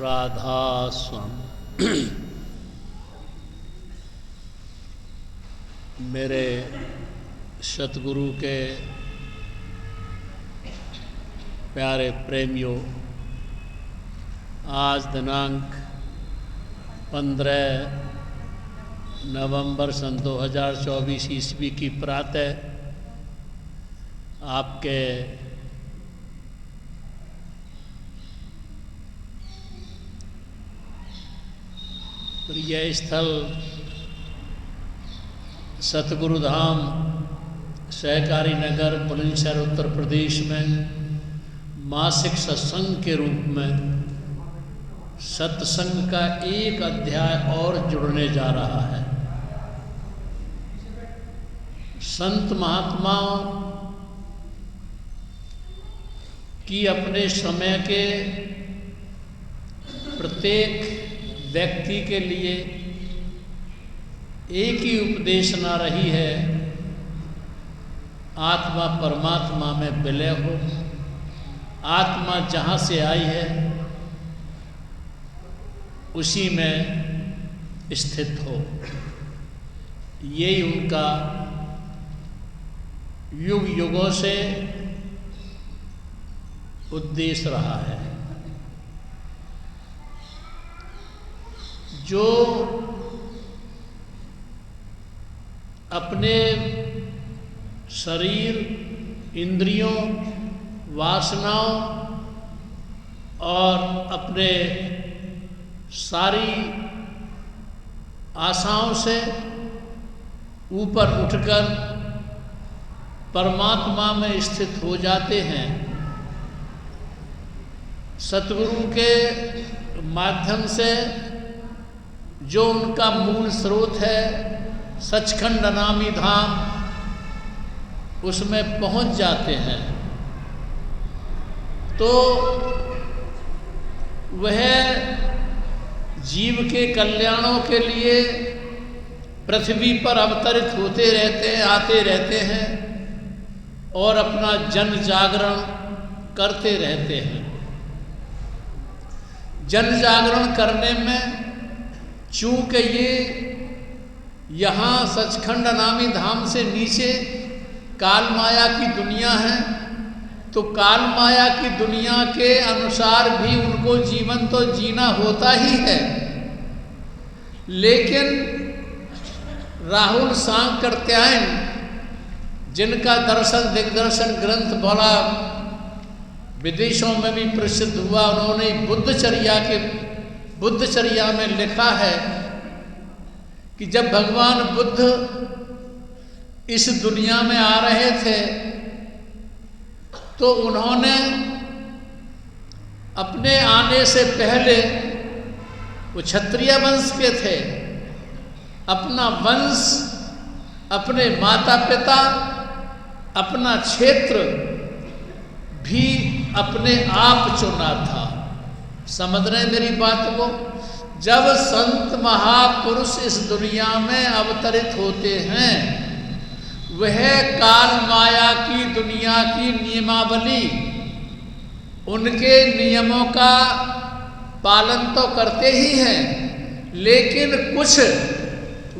राधा स्वामी। मेरे सतगुरु के प्यारे प्रेमियों, आज दिनांक 15 नवंबर सन 2024 ईस्वी की प्रातः आपके प्रिय स्थल सतगुरु धाम सहकारी नगर बुलंदशहर उत्तर प्रदेश में मासिक सत्संग के रूप में सत्संग का एक अध्याय और जुड़ने जा रहा है। संत महात्माओं की अपने समय के प्रत्येक व्यक्ति के लिए एक ही उपदेश ना रही है, आत्मा परमात्मा में विलय हो, आत्मा जहाँ से आई है उसी में स्थित हो। यही उनका युग युगों से उद्देश्य रहा है। जो अपने शरीर, इंद्रियों, वासनाओं और अपने सारी आशाओं से ऊपर उठकर परमात्मा में स्थित हो जाते हैं, सतगुरु के माध्यम से जो उनका मूल स्रोत है सचखंड नामी धाम, उसमें पहुंच जाते हैं, तो वह जीव के कल्याणों के लिए पृथ्वी पर अवतरित होते रहते हैं, आते रहते हैं और अपना जन जागरण करते रहते हैं। जन जागरण करने में चूँकि ये यहाँ सचखंड नामी धाम से नीचे काल माया की दुनिया है, तो काल माया की दुनिया के अनुसार भी उनको जीवन तो जीना होता ही है, लेकिन राहुल सांकृत्यायन जिनका दर्शन दिग्दर्शन ग्रंथ बड़ा विदेशों में भी प्रसिद्ध हुआ, उन्होंने बुद्धचर्या में लिखा है कि जब भगवान बुद्ध इस दुनिया में आ रहे थे तो उन्होंने अपने आने से पहले, वो क्षत्रिय वंश के थे, अपना वंश, अपने माता पिता, अपना क्षेत्र भी अपने आप चुना था। समझ रहे मेरी बात को? जब संत महापुरुष इस दुनिया में अवतरित होते हैं, वह काल माया की दुनिया की नियमावली, उनके नियमों का पालन तो करते ही हैं, लेकिन कुछ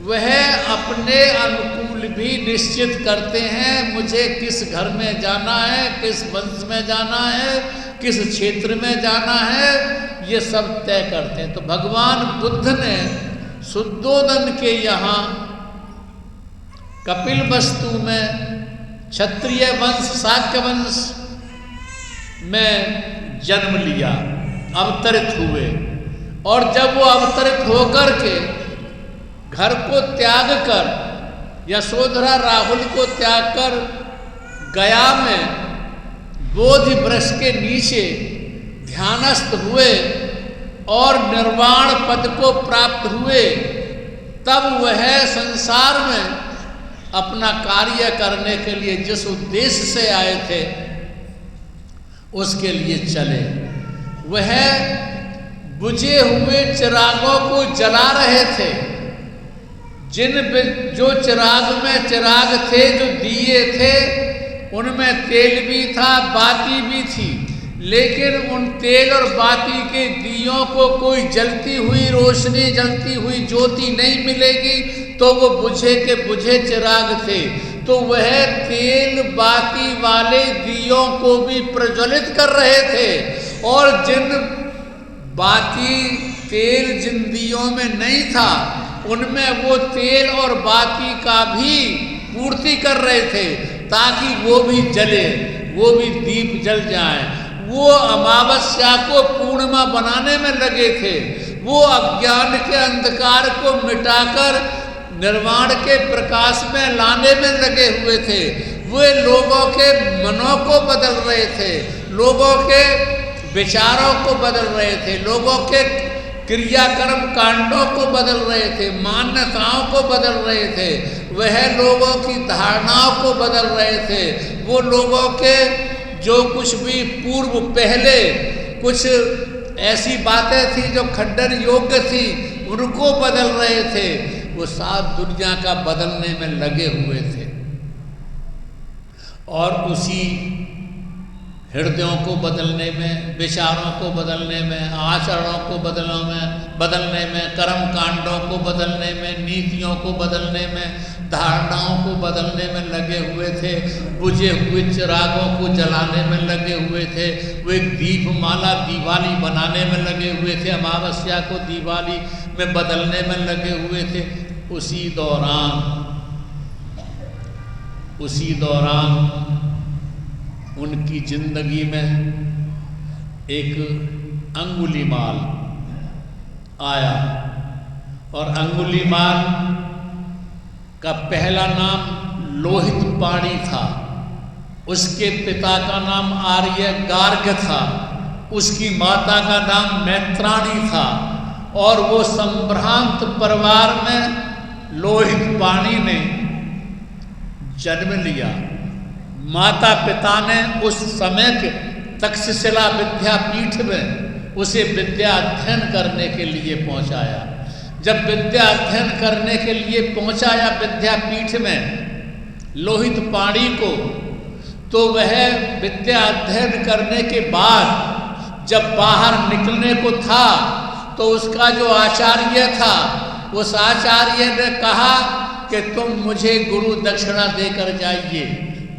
वह अपने अनुकूल भी निश्चित करते हैं। मुझे किस घर में जाना है, किस वंश में जाना है, किस क्षेत्र में जाना है, ये सब तय करते हैं। तो भगवान बुद्ध ने शुद्धोदन के यहाँ कपिलवस्तु में क्षत्रिय वंश, शाक्य वंश में जन्म लिया, अवतरित हुए, और जब वो अवतरित होकर के घर को त्याग कर, यशोधरा राहुल को त्याग कर गया में बोधि वृक्ष के नीचे ध्यानस्थ हुए और निर्वाण पद को प्राप्त हुए, तब वह संसार में अपना कार्य करने के लिए जिस उद्देश्य से आए थे उसके लिए चले। वह बुझे हुए चिरागों को जला रहे थे, जो चिराग में चिराग थे, जो दिए थे, उनमें तेल भी था, बाती भी थी, लेकिन उन तेल और बाती के दियों को कोई जलती हुई रोशनी, जलती हुई ज्योति नहीं मिलेगी, तो वो बुझे के बुझे चिराग थे। तो वह तेल बाती वाले दियों को भी प्रज्वलित कर रहे थे, और जिन बाती तेल जिन दियों में नहीं था, उनमें वो तेल और बाती का भी पूर्ति कर रहे थे, ताकि वो भी जले, वो भी दीप जल जाए। वो अमावस्या को पूर्णिमा बनाने में लगे थे। वो अज्ञान के अंधकार को मिटाकर निर्वाण के प्रकाश में लाने में लगे हुए थे। वे लोगों के मनों को बदल रहे थे, लोगों के विचारों को बदल रहे थे, लोगों के क्रियाकर्म कांडों को बदल रहे थे, मान्यताओं को बदल रहे थे, वह लोगों की धारणाओं को बदल रहे थे। वो लोगों के जो कुछ भी पूर्व पहले कुछ ऐसी बातें थी जो खंडन योग्य थी, उनको बदल रहे थे। वो सात दुनिया का बदलने में लगे हुए थे, और उसी हृदयों को बदलने में, विचारों को बदलने में, आचरणों को बदलने में, कर्म कांडों को बदलने में, नीतियों को बदलने में, धारणाओं को बदलने में लगे हुए थे। बुझे हुए चिरागों को जलाने में लगे हुए थे। वो एक दीपमाला दिवाली बनाने में लगे हुए थे, अमावस्या को दिवाली में बदलने में लगे हुए थे। उसी दौरान उनकी जिंदगी में एक अंगुलीमाल आया, और अंगुलीमाल का पहला नाम लोहित पाणी था। उसके पिता का नाम आर्य गार्ग था, उसकी माता का नाम मैत्राणी था, और वो संभ्रांत परिवार में लोहित पाणी ने जन्म लिया। माता पिता ने उस समय के तक्षशिला विद्यापीठ में उसे विद्या अध्ययन करने के लिए पहुंचाया। जब विद्या अध्ययन करने के लिए पहुंचाया विद्यापीठ में लोहित पाणी को, तो वह विद्या अध्ययन करने के बाद जब बाहर निकलने को था, तो उसका जो आचार्य था, उस आचार्य ने कहा कि तुम मुझे गुरु दक्षिणा देकर जाइए।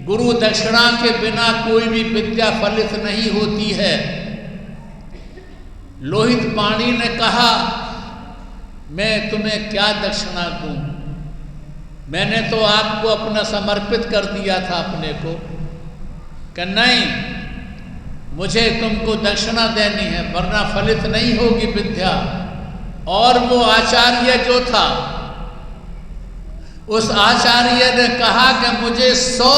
गुरु दक्षिणा के बिना कोई भी विद्या फलित नहीं होती है। लोहित पाणी ने कहा, मैं तुम्हें क्या दक्षिणा दूं? मैंने तो आपको अपना समर्पित कर दिया था अपने को। कि नहीं, मुझे तुमको दक्षिणा देनी है, वरना फलित नहीं होगी विद्या। और वो आचार्य जो था, उस आचार्य ने कहा कि मुझे 100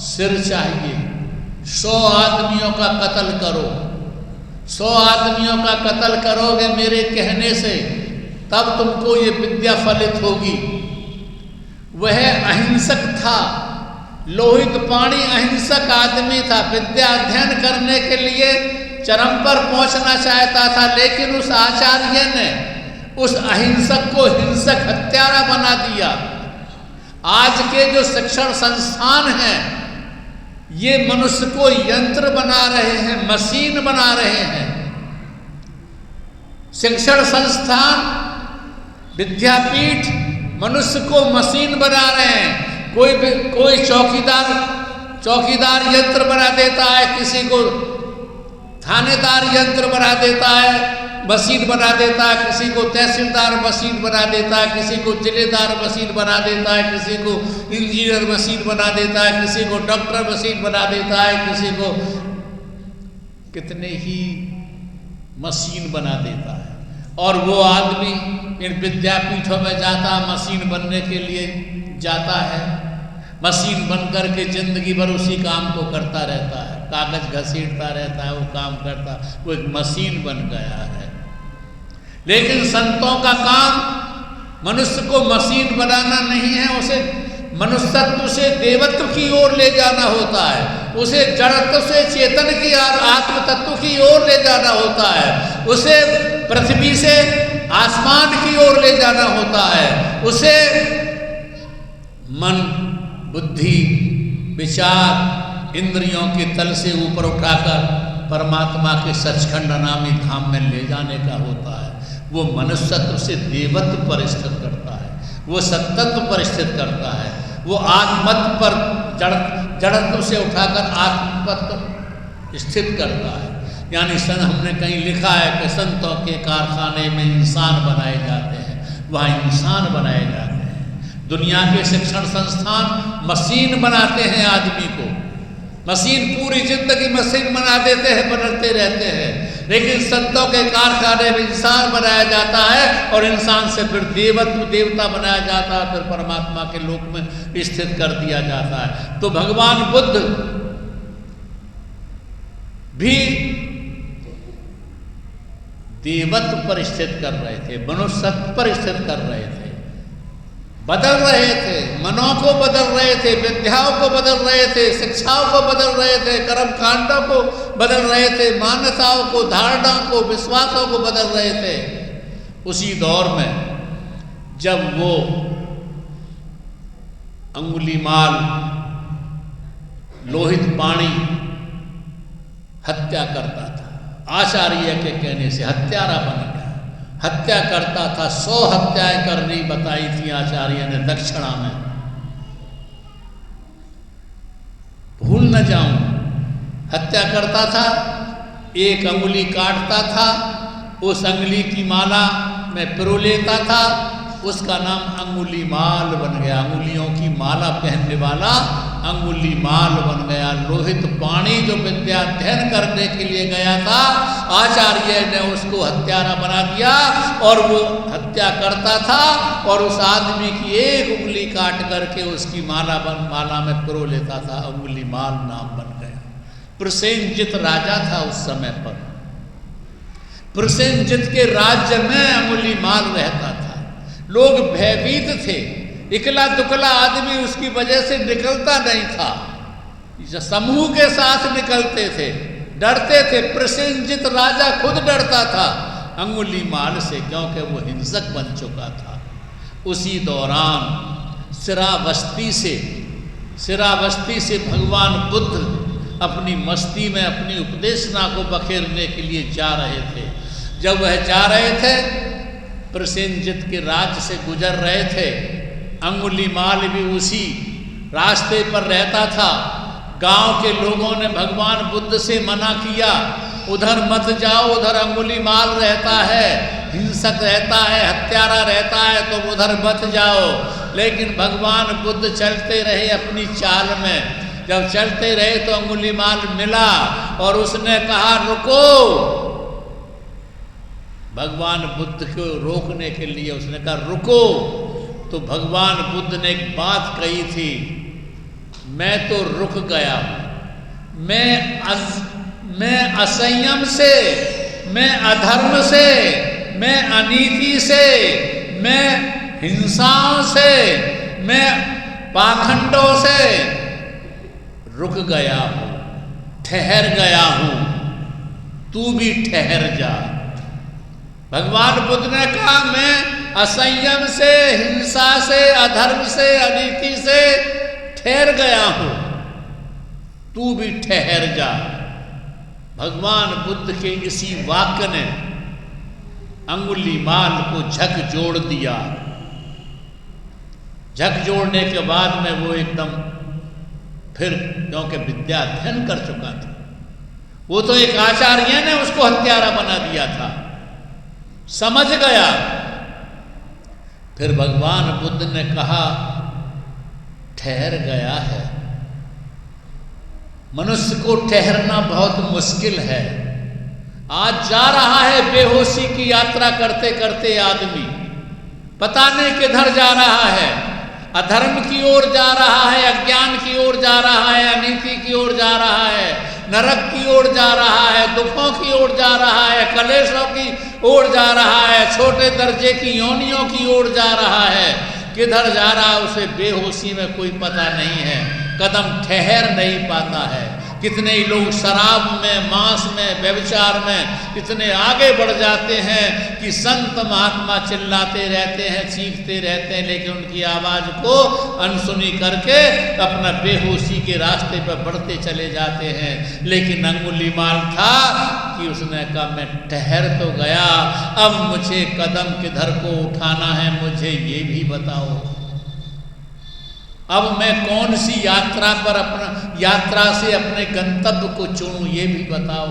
सिर चाहिए। 100 आदमियों का कत्ल करो। 100 आदमियों का कत्ल करोगे मेरे कहने से, तब तुमको ये विद्या फलित होगी। वह अहिंसक था। लोहित पाणी अहिंसक आदमी था। विद्या अध्ययन करने के लिए चरम पर पहुंचना चाहता था, लेकिन उस आचार्य ने उस अहिंसक को हिंसक हत्यारा बना दिया। आज के जो शिक्षण संस्थान हैं, ये मनुष्य को यंत्र बना रहे हैं, मशीन बना रहे हैं। शिक्षण संस्थान, विद्यापीठ मनुष्य को मशीन बना रहे हैं। कोई चौकीदार यंत्र बना देता है, किसी को थानेदार यंत्र बना देता है, मशीन बना देता है, किसी को तहसीलदार मशीन बना देता है, किसी को जिलेदार मशीन बना देता है, किसी को इंजीनियर मशीन बना देता है, किसी को डॉक्टर मशीन बना देता है, किसी को कितने ही मशीन बना देता है। और वो आदमी इन विद्यापीठों में जाता, मशीन बनने के लिए जाता है, मशीन बन करके जिंदगी भर उसी काम को करता रहता है, कागज घसीटता रहता है, वो काम करता, वो एक मशीन बन गया है। लेकिन संतों का काम मनुष्य को मशीन बनाना नहीं है, उसे मनुष्यत्व से देवत्व की ओर ले जाना होता है, उसे जड़त्व से चेतन की और आत्म तत्व की ओर ले जाना होता है, उसे पृथ्वी से आसमान की ओर ले जाना होता है, उसे मन बुद्धि, विचार, इंद्रियों के तल से ऊपर उठाकर परमात्मा के सचखंड नामी धाम में ले जाने का होता है। वो मनुष्यत्व से देवत्व पर स्थित करता है, वो सत्तत्व पर स्थित करता है, वो आत्मत्व पर जड़त्व से उठाकर आत्मत्व स्थित करता है। यानी हमने कहीं लिखा है कि संतों के कारखाने में इंसान बनाए जाते हैं, वहाँ इंसान बनाए जाते हैं। दुनिया के शिक्षण संस्थान मशीन बनाते हैं आदमी को, मशीन पूरी जिंदगी मशीन बना देते हैं, बदलते रहते हैं, लेकिन संतों के कारखाने में इंसान बनाया जाता है और इंसान से फिर देवता बनाया जाता है, फिर परमात्मा के लोक में स्थित कर दिया जाता है। तो भगवान बुद्ध भी देवत्व पर स्थित कर रहे थे, मनुष्यत्व पर स्थित कर रहे थे, बदल रहे थे, मनों को बदल रहे थे, विद्याओं को बदल रहे थे, शिक्षाओं को बदल रहे थे, कर्म कांडों को बदल रहे थे, मान्यताओं को, धारणा को, विश्वासों को बदल रहे थे। उसी दौर में जब वो अंगुलीमाल लोहित पाणी हत्या करता था, आचार्य के कहने से हत्यारा बन गया, हत्या करता था। 100 हत्याएं करनी बताई थी आचार्य ने दक्षिणा में। भूल न जाऊं, हत्या करता था, एक अंगुली काटता था, उस अंगुली की माला में पिरो लेता था, उसका नाम अंगुलीमाल बन गया। अंगुलियों की माला पहनने वाला अंगुलीमाल बन गया। लोहित पाणी जो विद्याध्ययन करने के लिए गया था, आचार्य ने उसको हत्यारा बना दिया और वो हत्या करता था और उस आदमी की एक उंगली काट करके उसकी माला में पिरो लेता था। अंगुलीमाल नाम बन गया। प्रसेनजित राजा था उस समय पर। प्रसेनजित के राज्य में अंगुलीमाल रहता था। लोग भयभीत थे, इकला दुकला आदमी उसकी वजह से निकलता नहीं था, समूह के साथ निकलते थे, डरते थे। प्रसेनजित राजा खुद डरता था अंगुलीमाल से, क्योंकि वो हिंसक बन चुका था। उसी दौरान सिरावस्ती से भगवान बुद्ध अपनी मस्ती में अपनी उपदेशना को बखेरने के लिए जा रहे थे। जब वह जा रहे थे, प्रसेनजित के राज्य से गुजर रहे थे, अंगुलीमाल भी उसी रास्ते पर रहता था। गांव के लोगों ने भगवान बुद्ध से मना किया, उधर मत जाओ, उधर अंगुलीमाल रहता है, हिंसक रहता है, हत्यारा रहता है, तो उधर मत जाओ। लेकिन भगवान बुद्ध चलते रहे अपनी चाल में। जब चलते रहे तो अंगुलीमाल मिला और उसने कहा रुको। भगवान बुद्ध को रोकने के लिए उसने कहा रुको। तो भगवान बुद्ध ने एक बात कही थी, मैं तो रुक गया, मैं असंयम से, मैं अधर्म से, मैं अनीति से, मैं हिंसाओं से, मैं पाखंडों से रुक गया हूं, ठहर गया हूं, तू भी ठहर जा। भगवान बुद्ध ने कहा मैं असंयम से, हिंसा से, अधर्म से, अनीति से ठहर गया हूं, तू भी ठहर जा। भगवान बुद्ध के इसी वाक्य ने अंगुलीमाल को झकझोर दिया। झकझोरने के बाद में वो एकदम फिर, क्योंकि विद्या अध्ययन कर चुका था, वो तो एक आचार्य ने उसको हत्यारा बना दिया था, समझ गया। फिर भगवान बुद्ध ने कहा ठहर गया है। मनुष्य को ठहरना बहुत मुश्किल है। आज जा रहा है बेहोशी की यात्रा करते करते आदमी, पता नहीं किधर जा रहा है, अधर्म की ओर जा रहा है, अज्ञान की ओर जा रहा है, अनीति की ओर जा रहा है, नरक की ओर जा रहा है, दुखों की ओर जा रहा है, कलेशों की ओर जा रहा है, छोटे दर्जे की योनियों की ओर जा रहा है। किधर जा रहा है उसे बेहोशी में कोई पता नहीं है, कदम ठहर नहीं पाता है, कितने ही लोग शराब में, मांस में, व्यभिचार में इतने आगे बढ़ जाते हैं कि संत महात्मा चिल्लाते रहते हैं, चीखते रहते हैं, लेकिन उनकी आवाज़ को अनसुनी करके अपना बेहोशी के रास्ते पर बढ़ते चले जाते हैं। लेकिन अंगुलीमाल था कि उसने कहा मैं ठहर तो गया, अब मुझे कदम किधर को उठाना है मुझे ये भी बताओ। अब मैं कौन सी यात्रा पर यात्रा से अपने गंतव्य को चुनूं ये भी बताओ।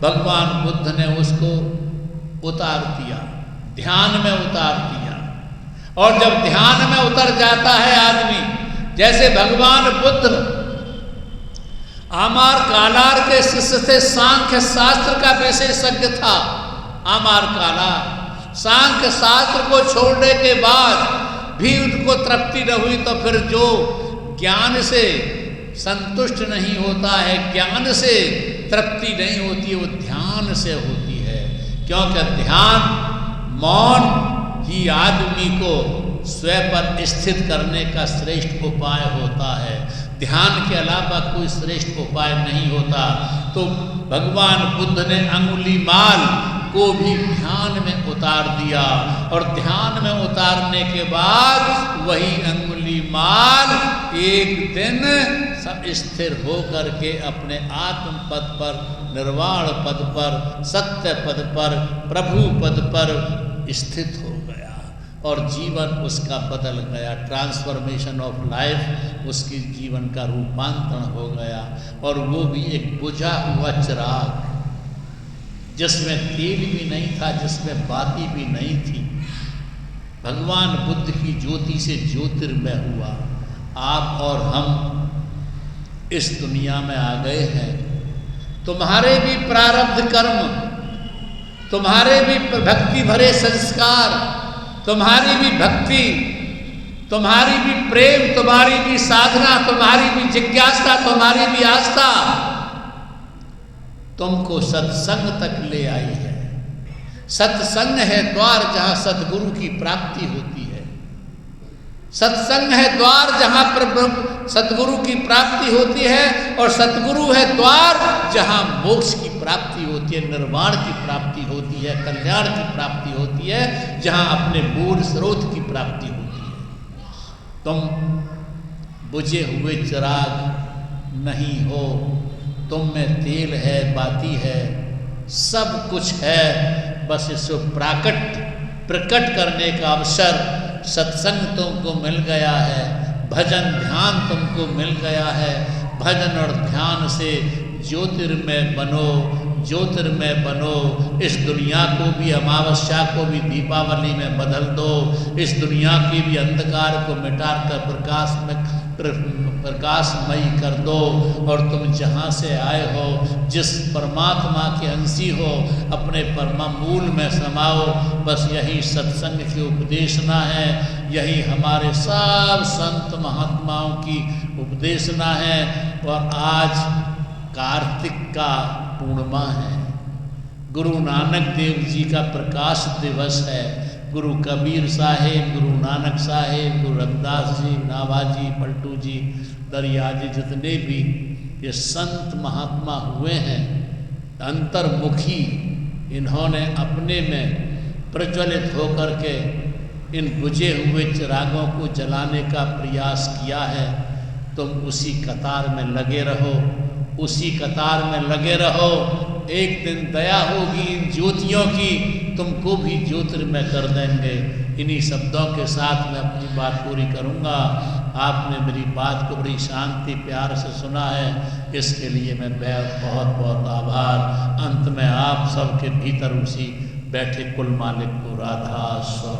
भगवान बुद्ध ने उसको उतार दिया, ध्यान में उतार दिया। और जब ध्यान में उतर जाता है आदमी, जैसे भगवान बुद्ध आमार कालार के शिष्य थे, सांख्य शास्त्र का विशेषज्ञ था आमार कालार। सांख्य शास्त्र को छोड़ने के बाद भी उनको तृप्ति न हुई, तो फिर जो ज्ञान से संतुष्ट नहीं होता है, ज्ञान से तृप्ति नहीं होती, वो ध्यान से होती है। क्योंकि ध्यान, मौन ही आदमी को स्वयं पर स्थित करने का श्रेष्ठ उपाय होता है। ध्यान के अलावा कोई श्रेष्ठ उपाय नहीं होता। तो भगवान बुद्ध ने अंगुलीमाल को भी ध्यान में उतार दिया, और ध्यान में उतारने के बाद वही अंगुलीमाल एक दिन सब स्थिर हो करके अपने आत्म पद पर, निर्वाण पद पर, सत्य पद पर, प्रभु पद पर स्थित हो गया और जीवन उसका बदल गया। ट्रांसफॉर्मेशन ऑफ लाइफ, उसकी जीवन का रूपांतरण हो गया। और वो भी एक बुझा हुआ चिराग, जिसमें तेल भी नहीं था, जिसमें बाती भी नहीं थी, भगवान बुद्ध की ज्योति से ज्योतिर्मय हुआ। आप और हम इस दुनिया में आ गए हैं। तुम्हारे भी प्रारब्ध कर्म, तुम्हारे भी भक्ति भरे संस्कार, तुम्हारी भी भक्ति, तुम्हारी भी प्रेम, तुम्हारी भी साधना, तुम्हारी भी जिज्ञासा, तुम्हारी भी आस्था तुमको सत्संग तक ले आई है। सत्संग है द्वार जहां सतगुरु की प्राप्ति होती है। सत्संग है द्वार जहां पर सतगुरु की प्राप्ति होती है, और सतगुरु है द्वार जहां मोक्ष की प्राप्ति होती है, निर्वाण की प्राप्ति होती है, कल्याण की प्राप्ति होती है, जहां अपने मूल स्रोत की प्राप्ति होती है। तुम बुझे हुए चिराग नहीं हो, तुम में तेल है, बाती है, सब कुछ है। बस इसको प्रकट करने का अवसर सत्संग तुमको मिल गया है, भजन ध्यान तुमको मिल गया है। भजन और ध्यान से ज्योतिर्मय बनो, ज्योतिर्मय बनो। इस दुनिया को भी, अमावस्या को भी दीपावली में बदल दो। इस दुनिया के भी अंधकार को मिटाकर प्रकाशमयी कर दो। और तुम जहाँ से आए हो, जिस परमात्मा के अंशी हो, अपने परमा मूल में समाओ। बस यही सत्संग की उपदेशना है, यही हमारे सब संत महात्माओं की उपदेशना है। और आज कार्तिक का पूर्णिमा है, गुरु नानक देव जी का प्रकाश दिवस है। गुरु कबीर साहेब, गुरु नानक साहेब, गुरु रविदास जी, नाभाजी, पलटू जी, दरिया जी, जितने भी ये संत महात्मा हुए हैं अंतर्मुखी, इन्होंने अपने में प्रज्वलित होकर के इन बुझे हुए चिरागों को जलाने का प्रयास किया है। तुम उसी कतार में लगे रहो, उसी कतार में लगे रहो। एक दिन दया होगी इन ज्योतियों की, तुमको भी ज्योतिर्मय कर देंगे। इन्हीं शब्दों के साथ मैं अपनी बात पूरी करूँगा। आपने मेरी बात को बड़ी शांति प्यार से सुना है, इसके लिए मैं बहुत बहुत आभार। अंत में आप सबके भीतर उसी बैठे कुल मालिक को राधा स्वामी।